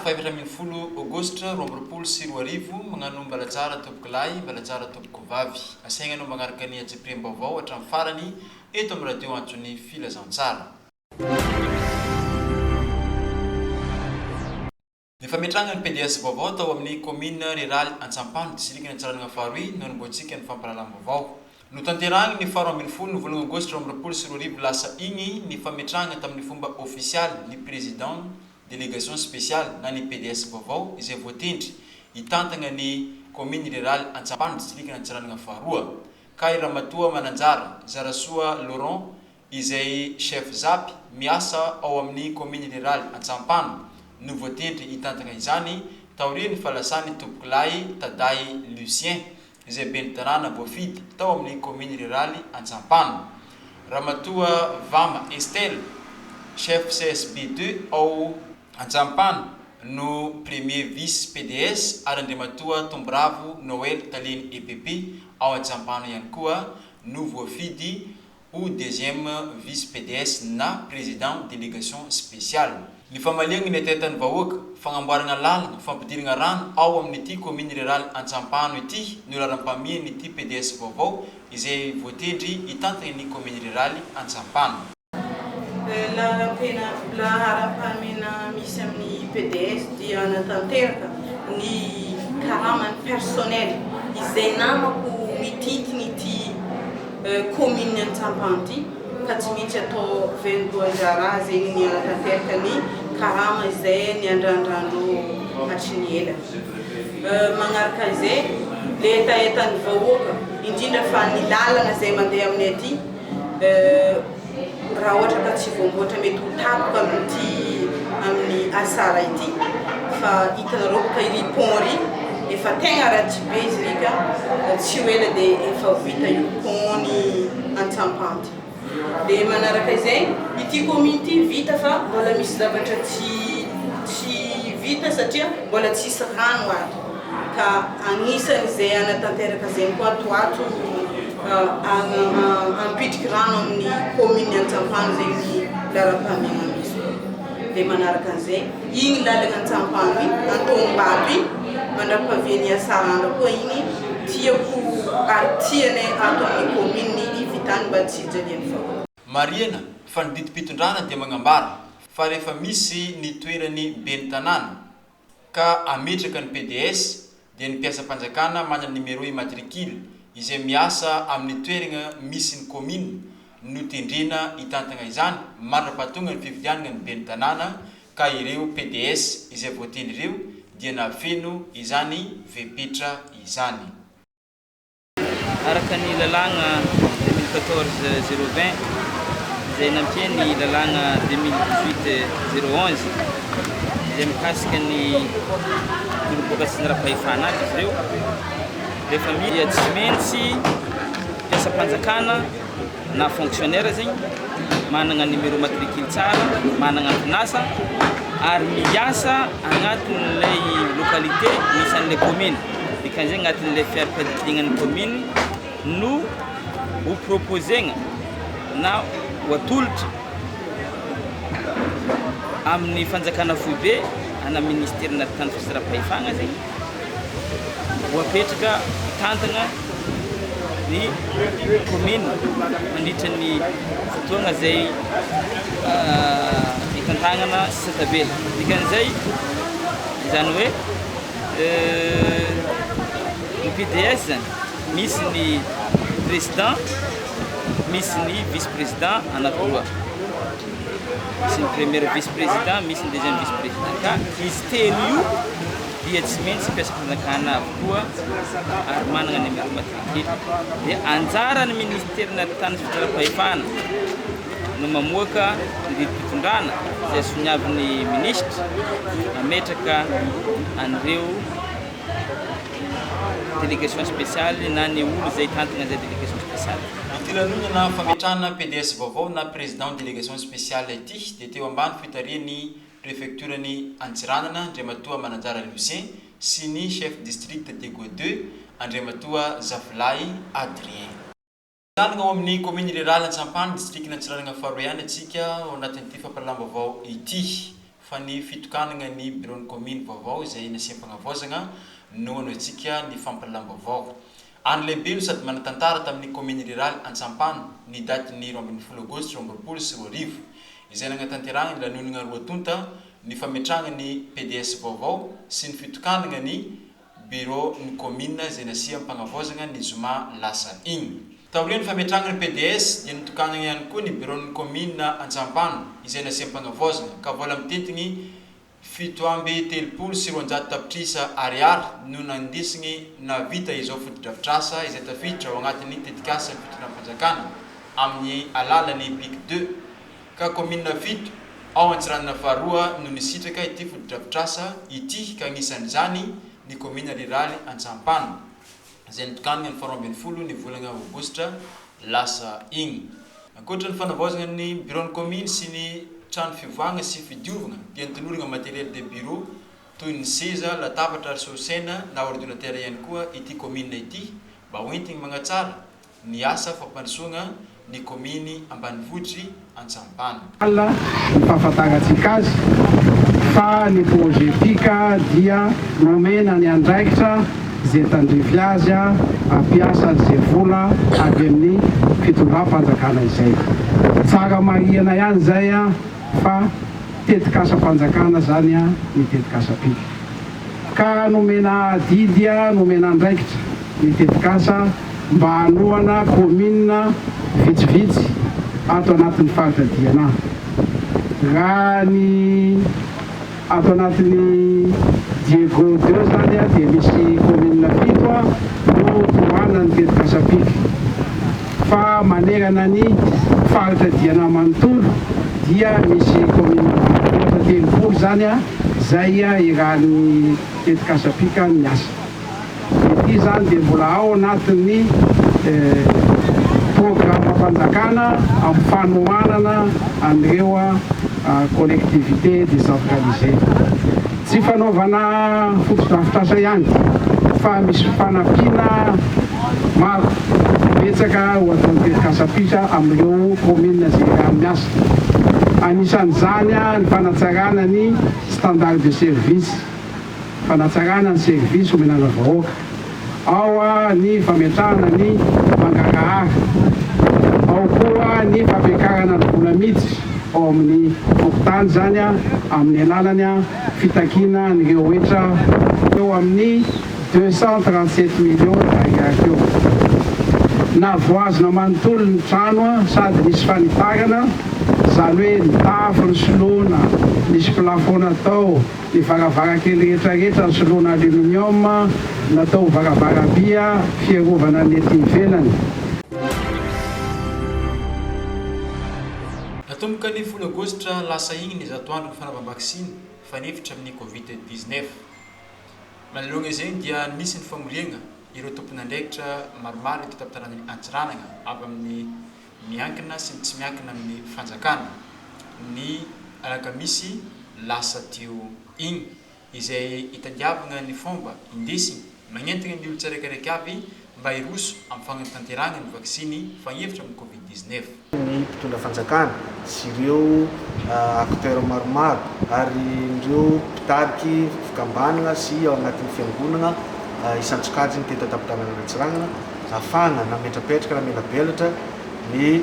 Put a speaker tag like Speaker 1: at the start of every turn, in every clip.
Speaker 1: 20 Aogositra 2024 magnano mbalatsara tompoko lahy mbalatsara tompoko vavy asaigna no magnaraka ny ajepriam-baovao hatramin'ny farany eto amin'ny radio antony filazantsara. Ny fametrahana ny PDS vaovao tao amin'ny commune rurale Antsampano district Antsiragnana faharoy no nomboantsika ny fampahalalam-baovao. No tanterahany ny 20 Aogositra 2024 lasa igny ny fametrahana tamin'ny fomba official ny président délégation spéciale na ny PDS vaovao izay voatendry hitantagna ny commune rurale Antsampano district Antsiragnana faharoa. Ka i Ramatoa Mananjara Zarasoa Laurent izay chef zapy miasa ao amin'ny commune rurale Antsampano no voatendry hitantagna izany taorian'ny falasany tompoko lahy Taday Lucien izay ben'ny tanàna voafidy tao amin'ny commune rurale Antsampano. Ramatoa Vama Estelle chef CSB2 ao Antsampano no premier vice PDS ary Andriamatoa Tombravo Noël Taleny EPP ao Antsampano ihany koa no voafidy o deuxième vice PDS na président délégation spéciale. Ny famaliagna ny atetan'ny vahoaka fagnamboarana lalana fampidirana rano ao amin'ity commune rurale Antsampano ity no laram-pamian'ny ity PDS vaovao izay voatendry hitantagna ny commune rurale Antsampano.
Speaker 2: Laharam-pahamena misy amin'ny PDS dia natanteraka ny karamany personnel izay namako mitintiny ity commune Antsampano ity ka tsy maintsy atao 22 jara zegny ny natanteraka ny karama izay ny andrandrandro hatry ela. Magnaraka izay le etaetan'ny vahoaka indrindra fa ny lalana izay mandeha aminay aty raha ohatra ka tsy voamboatra mety ho tapoka amin'ny asara ity fa hitanareo ka ry pont ry efa tegna ratsy be izy ry ka tsy ho ela dia efa vita io pont ny Antsampano ity. Dia manaraka izay ity commune ity vita fa mbola misy zavatra tsy vita satria mbola tsisy rano ato ka agnisan'izay anatanteraka zay koa atoato ampitriky rano amin'ny commune Antsampano zegny laram-pahamena misy. Dia manaraka an'izay igny lalana Antsampano iny Antombato iny mandra-pahavian'ny Asarandra koa igny tiako artiany ato amin'ny commune vitany mba tsy hijalian'ny vahoaka.
Speaker 1: Mariana fa ny didim-pitondrana dia magnambara fa rehefa misy ny toerany ben'ny tanàna ka ametraka ny PDS dia ny mpiasam-panjakana manana numéro immatricule izay miasa amin'ny toerana misy ny commune no tendrena hitantagna izany mandra-pahatonga ny fividianana ny ben'ny tanàna ka ireo PDS izay voatendry ireo dia nafeno izany vepetra izany.
Speaker 3: Araka ny lalagna 2014-020 izay nampiany lalagna 2018-011 izay mikasika ny toloboka sy ny ra-pahefana aby izy ireo. Rehefa dia tsy maintsy mpiasam-panjakana na fonctionnaire zegny managna numéro matricule tsara, managna antonasa ary miasa agnatin'ilay localité misy an'ilay commune. Dikan'izay agnatin'ilay fiara-padidignan'ny commune no ho proposegna na ho atolotra amin'ny fanjakana foibe ana ministère na tany fisara-pahefagna zegny ho apetraka hitantagna ny commune mandritra ny fotoagna zay hitantagnana sy tabela. Dikan'izay izany hoe ny PDS zany misy ny président misy ny vice-président anankiroa, misy ny premier vice-président misy ny deuxième vice-président ka izy telo io dia tsy maintsy mpiasam-panjakana avokoa ary managna numéro matricule. Dia anjarany ministère na tany fitara-pahefana no mamoaka ny didim-pitondrana izay soniavin'ny ministre ametraka an'ireo délégation spéciale na ny olo zay tantagna zay délégation spéciale.
Speaker 1: Tilanonana fametrahana PDS vaovao na président délégation spéciale ity dia teo ambany fitarian'ny préfecture-ny Antsiranana Andriamatoa Mananjara Lucien sy ny chef district Dego 2 Andriamatoa Zavilay Adrien. Tanagna ao amin'ny commune rurale Antsampano district Antsiranana faharoy ihany atsika ao anatin'ity fampahalalam-baovao ity fa ny fitokanana ny bureau ny commune vaovao izay nasiam-pagnavaozana no antsika ny fampalaam-baovao. Any lehibe no sady manatantara tamin'ny commune rurale Antsampano ny daty ny 20 aogositra 2024 izay nagnatanterahana ny lanonana roatonta ny fametrahana ny PDS vaovao sy ny fitokanana ny bureau ny commune izay nasiam-pagnavaozana ny zoma lasa igny. Taorian'ny fametrahana ny PDS dia nitokanana ihany koa ny bureau ny commune Antsampano izay nasiam-pagnavaozana ka vola mitetigny 730 tapitrisa ariary no nandisiny navita izao fotodrafitrasa izay tafiditra ao agnatin'ny tetikasa ny fitondram-panjakana amin'ny alalan'ny PIC 2 ka commune fito ao Antsiranana faharoa no nisitraka ity fotodrafitrasa ity ka agnisan'izany ny commune rurale Antsampano izay nitokanana ny 20 ny volana aogositra lasa igny. Ankoatra ny fanavaozana ny bureau ny commune sy ny trano fivoagna sy fidiovana dia nitolorana matériel de bureau toy ny seza, latabatra ary sosena na ordinateur ihany koa ity commune ity mba hoentigny magnatsara ny asa fampandrosoana ny commune Ambanivohitry Antsampano.
Speaker 4: Alla fahafantarantsika azy fa ny projet pika dia nomena ny andraikitra zay tandrify azy ampiasa zay vola avy amin'ny fitondram-panjakana izay. Tsara marihana ihany zay fa tetikasa-panjakana zany ny tetikasa-pika. Ka nomena didy nomena andraikitra ny tetikasa mba hanohana commune vitsivitsy ato anatin'ny faritadiana. Raha ny ato anatin'ny Diego 2 zany dia misy commune fito no tohana ny tetikasa-pika. Fa manerana ny faritadiana manontolo dia misy commune telopolo zany zay irahan'ny tetikasa-pika miasa. Ity zany dia mbola ao anatin'ny programme fanjakana amin'ny fanohanana an'ireo collectivité décentralisée. Tsy fanaovana fotodrafitrasa ihany fa misy fanampiana maro betsaka ho ataon'ny tetikasa-pika amin'ireo commune zay miasa. Anisan'izany ny fanatsarana ny standard de service, fanatsarana ny service omenana vahoaka. Ao ny fametrahana ny mangarahara, ao koa ny fampiakarana ny vola miditra ao amin'ny fokontany zany amin'ny alalany fitakina n'ireo hetra eo amin'ny 237 millions d'ariary eo. Na voazona manontolo ny trano sady misy fanitarana zany hoe ny tafo ny soloana, misy plafond natao, ny varavarakely rehetrarehetra ny soloana aluminium natao varavaram-bia fiarovana ny ety ivelany.
Speaker 1: Natomboka ny 10 aogositra lasa igny ny zatoandro ny fanava-vaksiny fanefitra amin'ny Covid-19. Manoloana izay dia nisy ny famoriana ireo tompon'andraikitra maromaro eto tapitarana Antsiranana avy amin'ny miankina sy tsy miankina amin'ny fanjakana. Ny alakamisy lasa teo igny izay itadiavana ny fomba indesiny magnentigna ny olo tsiraikaraiky avy mba hiroso amin'ny fanatanterahana ny vaksiny fagnefitra amin'ny Covid-19.
Speaker 5: Ny mpitondra fanjakana sy ireo acteur maromaro ary ireo mpitariky fikambanana sy ao anatin'ny fiangonana isantsokajiny teto tapitarana Antsiranana ahafahana nametrapetraka namelabelatra ny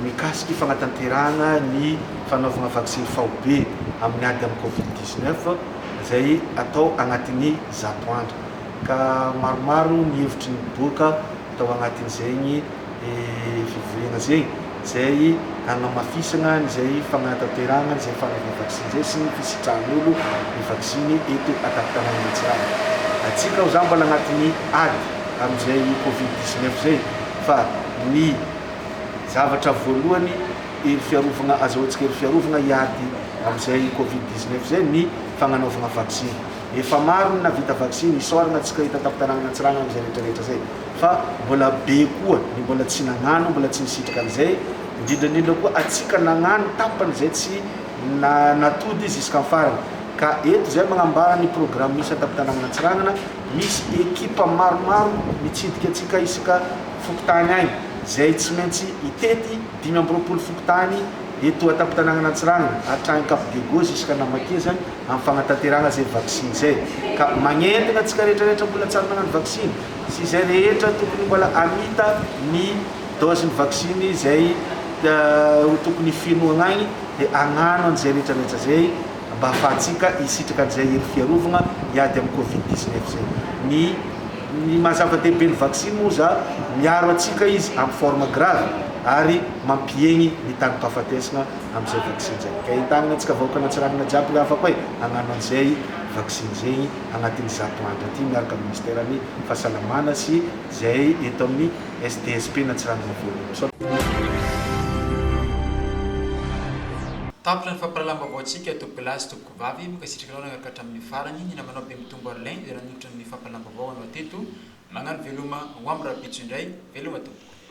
Speaker 5: mikasiky fanatanterahana ny fanaovana vaksiny fahobe amin'ny ady amin'ny Covid-19 izay atao agnatin'ny zatoandro. Ka maromaro ny hevitry ny boka atao agnatin'izay ny fivoriana zay izay agnamafisana izay fanatanterahana izay fanaovana vaksiny zay sy ny fisitrahan'olo ny vaksiny eto atapitarana Antsiranana. Atsika ho zany mbola agnatin'ny ady amin'izay Covid-19 zay fa ny zavatra voalohany fiarovana azahoantsika fiarovana hiady amin'izay Covid-19 zay ny fagnanaovana vaksiny. Efa maro na vita vaksiny isorana atsika hita tapitarana Antsiranana amin'izay rehetrarehetra zay fa mbola be koa ny mbola tsy nagnano, mbola tsy nisitraka an'izay. Indrindra koa atsika nagnano tapany zay tsy natody izy isaka farany. Ka eto zay magnambara ny programme misy tapitarana Antsiranana, misy ekipa maromaro mitsidika atsika isaka fokotany agny zay tsy maintsy itety 5 ambin'ny 10 fokotany eto atapitanagnana Antsirana hatrany Kapogegozy isaka Namakea zany amin'ny fagnatanterahana zay vaksiny zay ka magnentina antsika rehetrarehetra mbola tsara nagnano vaksiny sy zay rehetra tokony mbola amita ny dose ny vaksiny zay tokony finoana agny dia agnano an'izay rehetrarehetra zay mba ahafahantsika hisitraka an'izay hery fiarovana hiady amin'ny Covid-19 zay. Ny mahazava-dehibe ny vaksiny moa za miaro antsika izy amin'ny forme grave ary mampiegny ny tanim-pahafatesana amin'izay vaksiny zay. Ka entanina antsika vahoaka Antsiranana jiaby le afaka hoe hagnano an'izay vaksiny zay agnatin'ny 100 andro aty miaraka amin'ny ministèran'ny fahasalamana sy zay eto amin'ny SDSP n'Antsiranana voalohany.
Speaker 1: Tapitra ny fampahalalam-baovaontsika Topilasy Topikivavy mikasitraka anao nagnaraka hatramin'ny farany ny namanao be mitombo Arlin izay nanonitra ny fampahalalam-baovao anao teto magnano veloma ho amin'ny rapitso indray veloma tompoko.